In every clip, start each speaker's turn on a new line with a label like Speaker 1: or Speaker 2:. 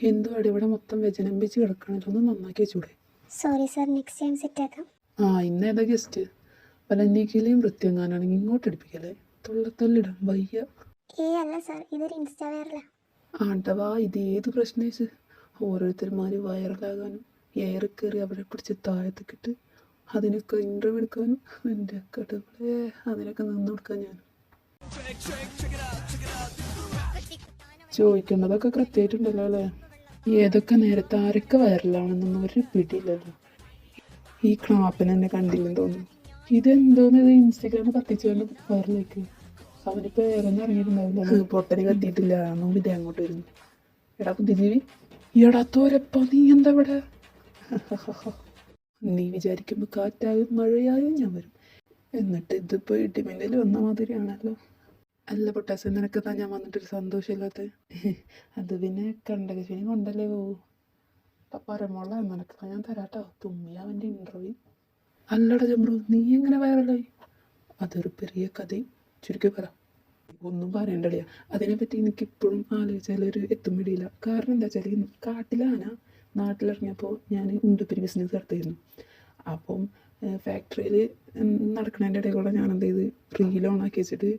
Speaker 1: എന്തുവാടി ഇവിടെ മൊത്തം വെജനമ്പിച്ച് കിടക്കണല്ലോ, ഒന്ന് നന്നാക്കി വെച്ചൂടെ?
Speaker 2: Sorry sir, next time set ആക്കാം.
Speaker 1: ഇന്നേതാ ഗസ്റ്റ്? വലന്നേക്കിലെയും വൃത്തിയെങ്ങാനാണെങ്കിൽ ഇങ്ങോട്ട് അടുപ്പിക്കല്ലേ, തൊള്ളത്തല്ലിടാം വയ്യ.
Speaker 2: അല്ല സാർ, ഇതൊരു ഇൻസ്റ്റാ വൈറലാ.
Speaker 1: ആണ്ടവാ, ഇത് ഏത് പ്രശ്നേച്ച് ഓരോരുത്തർമാര് വൈറലാകാനും എയർ കയറി അവരെ പിടിച്ച് താഴത്തേക്കിട്ട് അതിനൊക്കെ ഇൻ്റർവ്യൂ എടുക്കാനും എൻ്റെ കടകളെ അതിനൊക്കെ നിന്ന് കൊടുക്കാൻ ഞാൻ ചോദിക്കേണ്ടതൊക്കെ കൃത്യമായിട്ടുണ്ടല്ലോ അല്ലേ? ഏതൊക്കെ നേരത്തെ ആരൊക്കെ വൈറലാണെന്നൊന്നും ഒരു പിടിയില്ലല്ലോ. ഈ ക്ലാപ്പിന് എന്നെ കണ്ടില്ലെന്ന് തോന്നുന്നു. ഇതെന്തോന്ന്, ഇത് ഇൻസ്റ്റഗ്രാമിൽ കത്തിച്ചുകൊണ്ട് വൈറലേക്ക് അവനിപ്പോ ഇറങ്ങി ഇറങ്ങിയിട്ടുണ്ടാവില്ല, പൊട്ടന് കത്തിയിട്ടില്ല എന്നോട് ഇത് അങ്ങോട്ട് വരുന്നു. എടാ ബുദ്ധിജീവി, എടാത്തോരപ്പ നീ എന്താ ഇവിടെ? നീ വിചാരിക്കുമ്പോൾ കാറ്റായും മഴയായും ഞാൻ വരും, എന്നിട്ട് ഇതിപ്പോൾ ഇടിമിന്നൽ വന്ന മാതിരിയാണല്ലോ. അല്ല പൊട്ടാസ്, നിനക്ക് താ ഞാൻ വന്നിട്ടൊരു സന്തോഷമില്ലാത്ത? അത് പിന്നെ കണ്ടകശിനി കൊണ്ടല്ലേ പോവൂ. പരമുള്ള നിനക്ക് ഞാൻ തരാട്ടോ, തുമ്മിയ അവൻ്റെ ഇൻ്റർവ്യൂ. അല്ലടാ ജംബ്രു, നീ എങ്ങനെ വൈറലായി? അതൊരു പെരിയ കഥയും ചുരുക്കി പറ. ഒന്നും പറയണ്ടടിയാ, അതിനെപ്പറ്റി എനിക്കിപ്പോഴും ആലോചിച്ചാലൊരു എത്തും പിടിയില്ല. കാരണം എന്താ വെച്ചാൽ കാട്ടിലാന നാട്ടിലിറങ്ങിയപ്പോൾ ഞാൻ ഉണ്ടുപ്പരി ബിസിനസ് നടത്തിയിരുന്നു. അപ്പം ഫാക്ടറിയിൽ നടക്കുന്നതിൻ്റെ ഇടയിൽ കൂടെ ഞാൻ എന്ത് ചെയ്ത് റീൽ ഓണാക്കി വെച്ചിട്ട്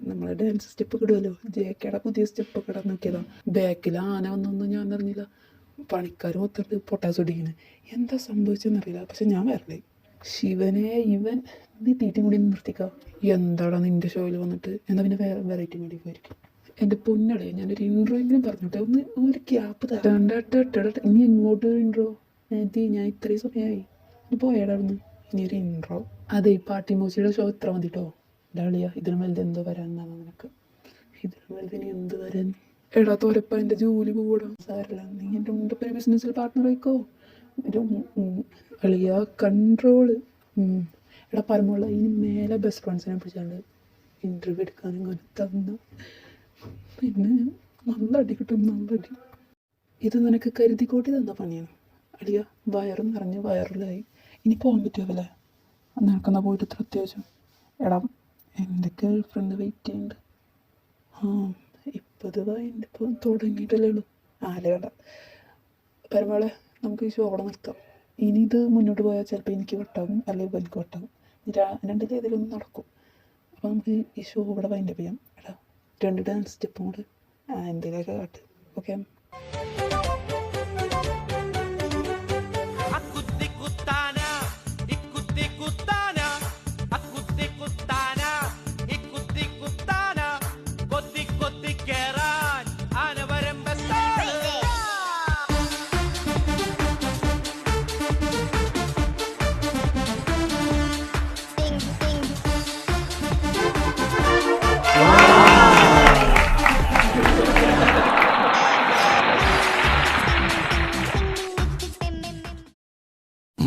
Speaker 1: നമ്മളെ ഡാൻസ് സ്റ്റെപ്പൊക്കെ ഇടുമല്ലോ, ജേക്കയുടെ പുതിയ സ്റ്റെപ്പൊക്കെ ഇടാൻ നോക്കിയതാണ്. ബാക്കിൽ ആന വന്നൊന്നും ഞാൻ അറിഞ്ഞില്ല. പണിക്കാർ മൊത്തം പൊട്ടാസ് ഒടിക്കുന്നത് എന്താ സംഭവിച്ചെന്നറിയില്ല. പക്ഷെ ഞാൻ വരലേ ശിവനെ, ഇവൻ നീ തീറ്റും കൂടി നിർത്തിക്കാം. എന്താടാ നിൻ്റെ ഷോയിൽ വന്നിട്ട് എന്താ പിന്നെ വെറൈറ്റി മീഡിയ പോയിരിക്കും. എൻ്റെ പൊന്നടേ, ഞാനൊരു ഇൻട്രോയെങ്കിലും പറഞ്ഞോട്ടെ, ഒന്ന് ഒരു ക്യാപ്പ് തരണ്ട. ഇനി എങ്ങോട്ട് ഇൻട്രോ? ഞാൻ ഇത്രയും സമയമായി പോയേടായിരുന്നു. ഇനി ഒരു ഇൻട്രോ. അതെ, പാട്ടി മോശിയുടെ ഷോ ഇത്ര മതി കേട്ടോ. ഡാളിയ, ഇതിന് വലുത് എന്തോ വരാനാണ് നിനക്ക്? ഇതിന് വലുത് ഇനി എന്ത് വരാൻ? എടാ തോരപ്പ, എൻ്റെ ജോലി പോകൂടാ. സാരല്ല, നീ എൻ്റെ മുണ്ടപ്പൊരു ബിസിനസ്സിൽ പാർട്ട്ണർ ആയിക്കോ. അളിയ കൺട്രോള്. എടാ പരമുള്ള, ഇനി മേലെ ബെസ്റ്റ് ഫ്രണ്ട്സിനെ പിടിച്ചാണ്ട് ഇൻ്റർവ്യൂ എടുക്കാനും അങ്ങനെ തന്നു പിന്നെ നല്ല അടി കിട്ടും, നല്ല അടി. ഇത് നിനക്ക് കരുതിക്കോട്ടി തന്ന പണിയാണ് അളിയ. വയറും നിറഞ്ഞ് വയറിലായി, ഇനി പോകാൻ പറ്റുമല്ലേ? നിനക്കെന്നാ പോയിട്ട് ഇത്ര അത്യാവശ്യം? എടാ, എൻ്റെ ഗേൾ ഫ്രണ്ട് വെയിറ്റ് ചെയ്യുന്നുണ്ട്. എൻ്റെ ഇപ്പോൾ തുടങ്ങിയിട്ടല്ലേ ഉള്ളൂ. വേണ്ട പരമോളെ, നമുക്ക് ഈ ഷോ അവിടെ നിർത്താം. ഇനി ഇത് മുന്നോട്ട് പോയാൽ ചിലപ്പോൾ എനിക്ക് വട്ടാകും, അല്ലെങ്കിൽ എനിക്ക് വട്ടാകും. രണ്ടിലേതിലൊന്നും നടക്കും. അപ്പോൾ നമുക്ക് ഈ ഷോ ഇവിടെ വൈൻഡപ്പ് ചെയ്യാം. എടാ, 2 ഡാൻസ് സ്റ്റെപ്പും കൂടെ എന്തെങ്കിലുമൊക്കെ കാട്ട്. ഓക്കെ?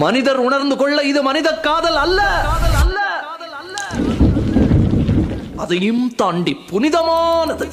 Speaker 3: மனிதர் உணர்ந்து கொள்ள இது மனித காதல் அல்ல, அதையும் தாண்டி புனிதமானது.